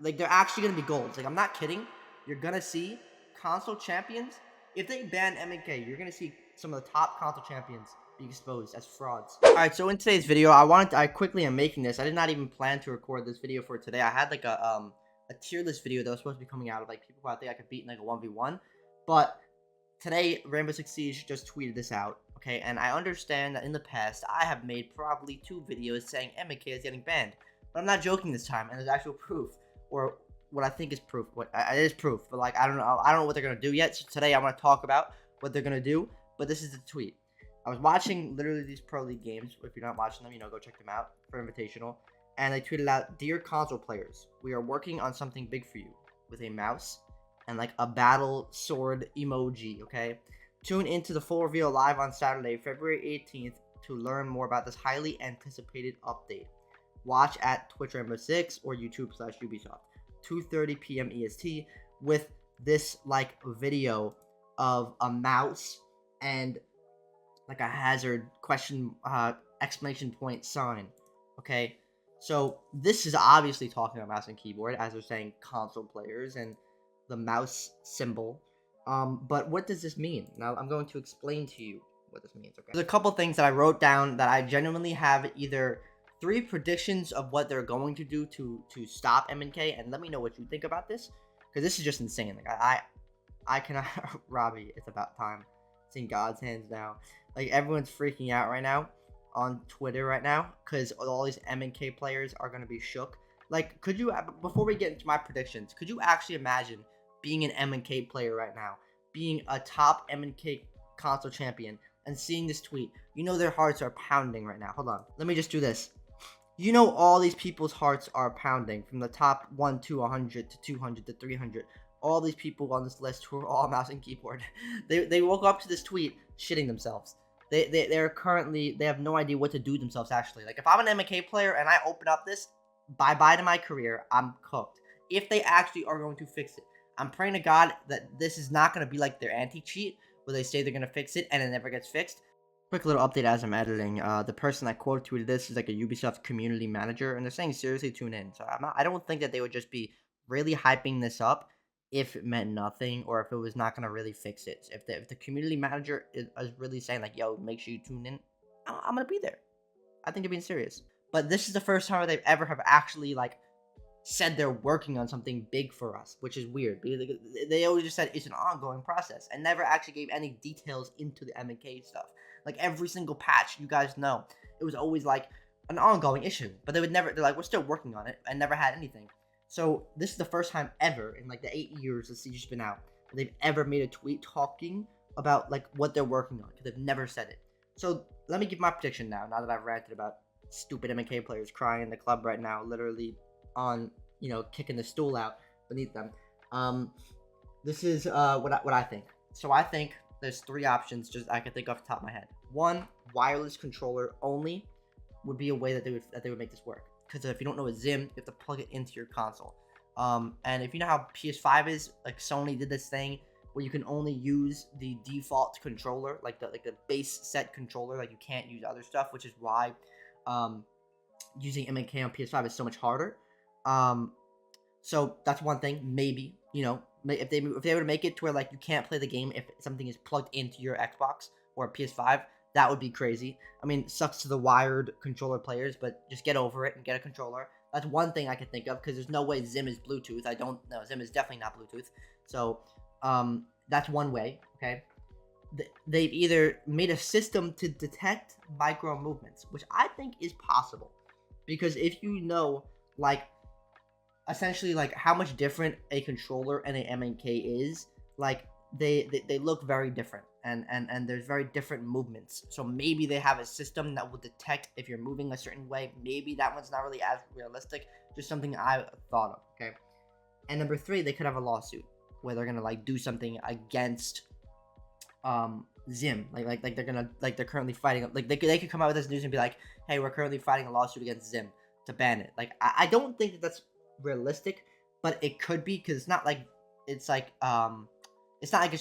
Like, they're actually gonna be golds. Like, I'm not kidding. You're gonna see console champions. If they ban MNK, you're gonna see some of the top console champions be exposed as frauds. All right, so in today's video, I quickly am making this. I did not even plan to record this video for today. I had like a tier list video that was supposed to be coming out of like people who I think I could beat in like a 1v1, but today Rainbow Six Siege just tweeted this out. Okay, and I understand that in the past I have made probably 2 videos saying MNK is getting banned, but I'm not joking this time, and there's actual proof, or what I think is proof. It is proof, but like I don't know what they're gonna do yet. So today I want to talk about what they're gonna do. But this is the tweet. I was watching literally these Pro League games. If you're not watching them, go check them out for Invitational. And they tweeted out, "Dear console players, we are working on something big for you," with a mouse and like a battle sword emoji. Okay, tune into the full reveal live on Saturday, February 18th, to learn more about this highly anticipated update. Watch at Twitch Rainbow Six or YouTube/Ubisoft. 2:30 p.m. EST with this like video of a mouse and like a hazard question exclamation point sign. Okay, so this is obviously talking about mouse and keyboard, as they're saying console players and the mouse symbol. But what does this mean? Now I'm going to explain to you what this means. Okay, there's a couple things that I wrote down that I genuinely have either 3 predictions of what they're going to do to stop MNK, and let me know what you think about this, because this is just insane. Like I cannot Robbie, it's about time. It's in God's hands now. Like, everyone's freaking out right now on Twitter right now because all these MNK players are gonna be shook. Like, could you, before we get into my predictions, could you actually imagine being an MNK player right now, being a top MNK console champion, and seeing this tweet? Their hearts are pounding right now. Hold on, let me just do this. All these people's hearts are pounding from the top 1 to 100 to 200 to 300. All these people on this list who are all mouse and keyboard. They woke up to this tweet shitting themselves. They have no idea what to do themselves, actually. Like, if I'm an MK player and I open up this, bye-bye to my career. I'm cooked. If they actually are going to fix it. I'm praying to God that this is not going to be like their anti-cheat, where they say they're going to fix it and it never gets fixed. Quick little update as I'm editing. The person that quote tweeted this is like a Ubisoft community manager, and they're saying seriously tune in. So I don't think that they would just be really hyping this up if it meant nothing, or if it was not gonna really fix it. If the community manager is really saying like, "Yo, make sure you tune in," I'm gonna be there. I think they're being serious. But this is the first time they've ever have actually like said they're working on something big for us, which is weird because they always just said it's an ongoing process and never actually gave any details into the MK stuff. Like, every single patch, you guys know, it was always like an ongoing issue, but they're like, we're still working on it, and never had anything. So this is the first time ever in like the 8 years the Siege has been out that they've ever made a tweet talking about like what they're working on, because they've never said it. So let me give my prediction now that I've ranted about stupid MK players crying in the club right now, literally on, kicking the stool out beneath them. This is what I think. So I think there's 3 options just I can think off the top of my head. 1, wireless controller only would be a way that they would make this work. Because if you don't know a Zim, you have to plug it into your console. And if you know how PS5 is, like, Sony did this thing where you can only use the default controller, like the base set controller, like you can't use other stuff, which is why using MNK on PS5 is so much harder. So that's one thing. Maybe, if they were to make it to where like you can't play the game if something is plugged into your Xbox or PS5, that would be crazy. I mean, it sucks to the wired controller players, but just get over it and get a controller. That's one thing I can think of, because there's no way Zim is Bluetooth. I don't know. Zim is definitely not Bluetooth. So that's one way. Okay, they've either made a system to detect micro movements, which I think is possible, because if you know, like, essentially like how much different a controller and a MNK is, like they look very different, and there's very different movements. So maybe they have a system that will detect if you're moving a certain way. Maybe that one's not really as realistic, just something I thought of. Okay, and number 3, they could have a lawsuit where they're gonna like do something against Zim, like they're gonna, like, they're currently fighting, like they could come out with this news and be like, hey, we're currently fighting a lawsuit against Zim to ban it. Like, I don't think that that's realistic, but it could be, because it's not like it's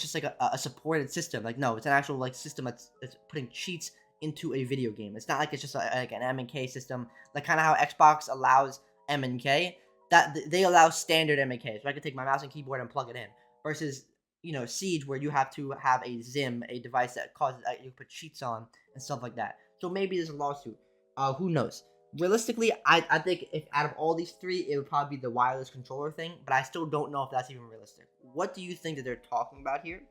just like a supported system. Like, no, it's an actual like system that's putting cheats into a video game. It's not like it's just like an MNK system, like kind of how Xbox allows MNK. that they allow standard MAK. So I can take my mouse and keyboard and plug it in. Versus, Siege, where you have to have a Zim, a device that causes you put cheats on and stuff like that. So maybe there's a lawsuit. Who knows? Realistically, I think if out of all these three, it would probably be the wireless controller thing, but I still don't know if that's even realistic. What do you think that they're talking about here?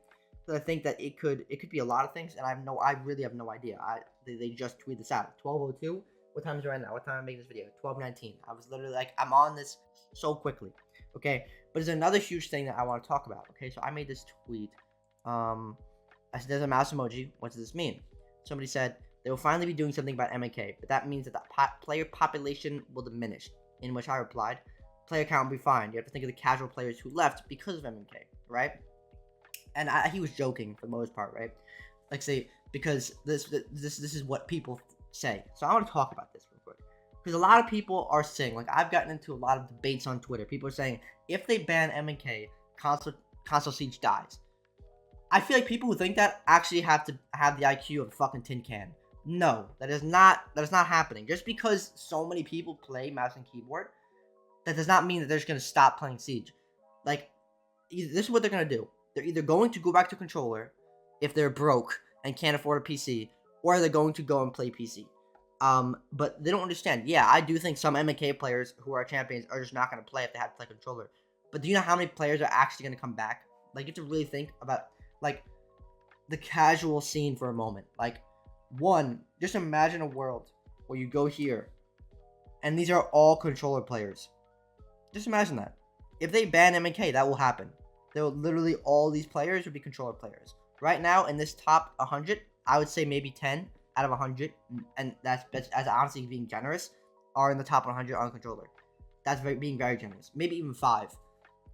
Because I think that it could be a lot of things, and I really have no idea. They just tweeted this out. 12:02. What time is it right now? What time am I making this video? 12:19. I was literally like, I'm on this so quickly. Okay, but there's another huge thing that I want to talk about. Okay, so I made this tweet. I said there's a mouse emoji. What does this mean? Somebody said they will finally be doing something about MK, but that means that the player population will diminish. In which I replied, player count will be fine. You have to think of the casual players who left because of MK, right? And he was joking for the most part, right? Like, say, because this is what people say. So I want to talk about this real quick, because a lot of people are saying, like, I've gotten into a lot of debates on Twitter. People are saying if they ban MK, console Siege dies. I feel like people who think that actually have to have the IQ of a fucking tin can. No, that is not happening. Just because so many people play mouse and keyboard, that does not mean that they're just gonna stop playing Siege. Like, this is what they're gonna do. They're either going to go back to controller if they're broke and can't afford a PC, or they're going to go and play PC. But they don't understand. Yeah, I do think some MK players who are champions are just not gonna play if they have to play controller. But do you know how many players are actually gonna come back? Like, you have to really think about, like, the casual scene for a moment. Like, just imagine a world where you go here and these are all controller players. Just imagine that. If they ban MK, that will happen. There will literally, all these players would be controller players. Right now, in this top 100, I would say maybe 10 out of 100, and that's as honestly being generous, are in the top 100 on controller. That's being very generous. Maybe even 5.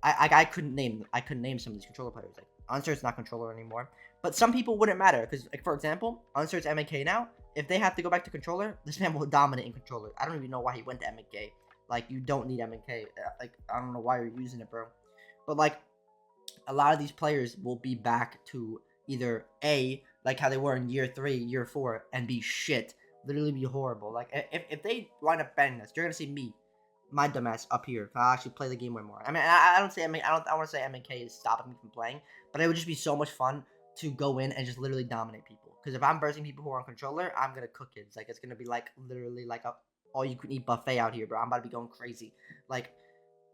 I couldn't name some of these controller players. Like, Uncert's not controller anymore. But some people wouldn't matter, because, like, for example, Uncert's MK now. If they have to go back to controller, this man will dominate in controller. I don't even know why he went to MK. Like, you don't need MK. Like, I don't know why you're using it, bro. But, like, a lot of these players will be back to either A, like how they were in year 3, year 4, and be shit. Literally be horrible. Like, if they wind up banning this, you're gonna see me, my dumbass, up here. I'll actually play the game way more. I mean, I don't want to say MK is stopping me from playing, but it would just be so much fun to go in and just literally dominate people. Because if I'm bursting people who are on controller, I'm gonna cook kids. Like, it's gonna be like literally like a all you can eat buffet out here, bro. I'm about to be going crazy. Like,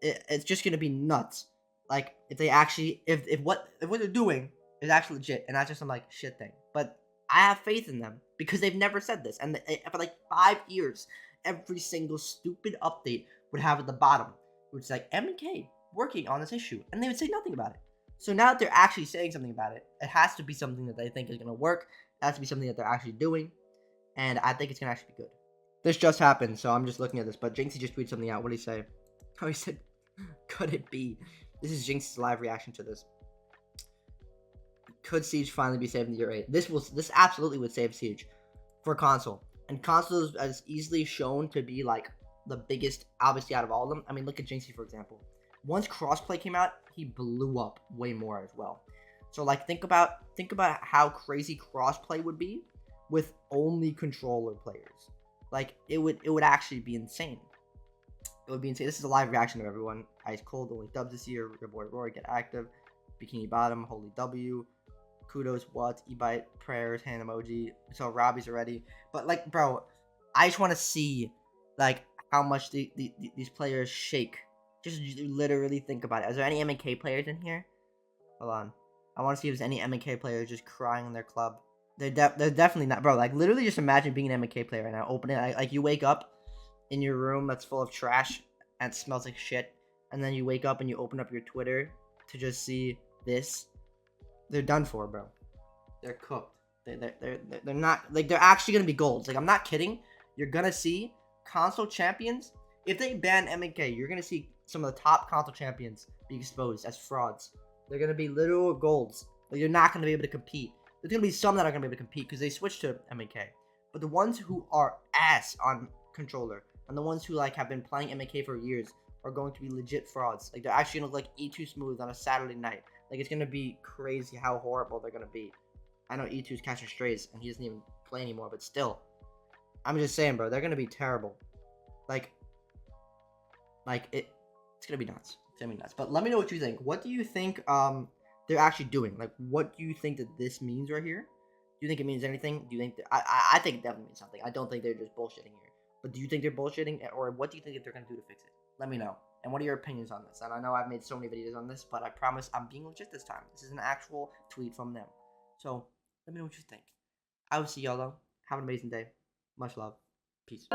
it's just gonna be nuts. Like, if they actually, if what they're doing is actually legit and not just some like shit thing. But I have faith in them because they've never said this, and for like 5 years, every single stupid update would have at the bottom, which is like MK working on this issue, and they would say nothing about it. So now that they're actually saying something about it, it has to be something that they think is gonna work. It has to be something that they're actually doing, and I think it's gonna actually be good. This just happened, so I'm just looking at this. But Jinxie just tweeted something out. What did he say? Oh, he said, "Could it be?" This is Jinx's live reaction to this. Could Siege finally be saved in year 8? This absolutely would save Siege for console. And console is easily shown to be like the biggest, obviously, out of all of them. I mean, look at Jinxie, for example. Once crossplay came out, he blew up way more as well. So, like, think about how crazy crossplay would be with only controller players. Like, it would actually be insane. It would be insane. This is a live reaction of everyone. Ice Cold, only dubs this year. Your boy Rory, get active. Bikini Bottom, Holy W. Kudos, what? E-Bite, prayers, hand emoji. So Robbie's already. But, like, bro, I just want to see, like, how much these players shake. Just literally think about it. Is there any MK players in here? Hold on. I want to see if there's any MK players just crying in their club. They're definitely not, bro. Like, literally just imagine being an MK player right now. Open it. Like, you wake up in your room that's full of trash and it smells like shit. And then you wake up and you open up your Twitter to just see this. They're done for, bro. They're cooked. They're not, like, they're actually going to be golds. Like, I'm not kidding. You're going to see console champions. If they ban MK, you're going to see some of the top console champions be exposed as frauds. They're going to be literal golds. Like, you're not going to be able to compete. There's going to be some that are going to be able to compete because they switched to MK. But the ones who are ass on controller and the ones who, like, have been playing MK for years are going to be legit frauds. Like, they're actually going to look like E2 Smooth on a Saturday night. Like, it's going to be crazy how horrible they're going to be. I know E2's catching strays and he doesn't even play anymore, but still. I'm just saying, bro, they're going to be terrible. Like, It's gonna be nuts. It's gonna be nuts. But let me know what you think. What do you think they're actually doing? Like, what do you think that this means right here? Do you think it means anything? Do you think I think it definitely means something. I don't think they're just bullshitting here. But do you think they're bullshitting, or what do you think that they're gonna do to fix it? Let me know. And what are your opinions on this? And I know I've made so many videos on this, but I promise I'm being legit this time. This is an actual tweet from them. So let me know what you think. I will see y'all though. Have an amazing day. Much love. Peace.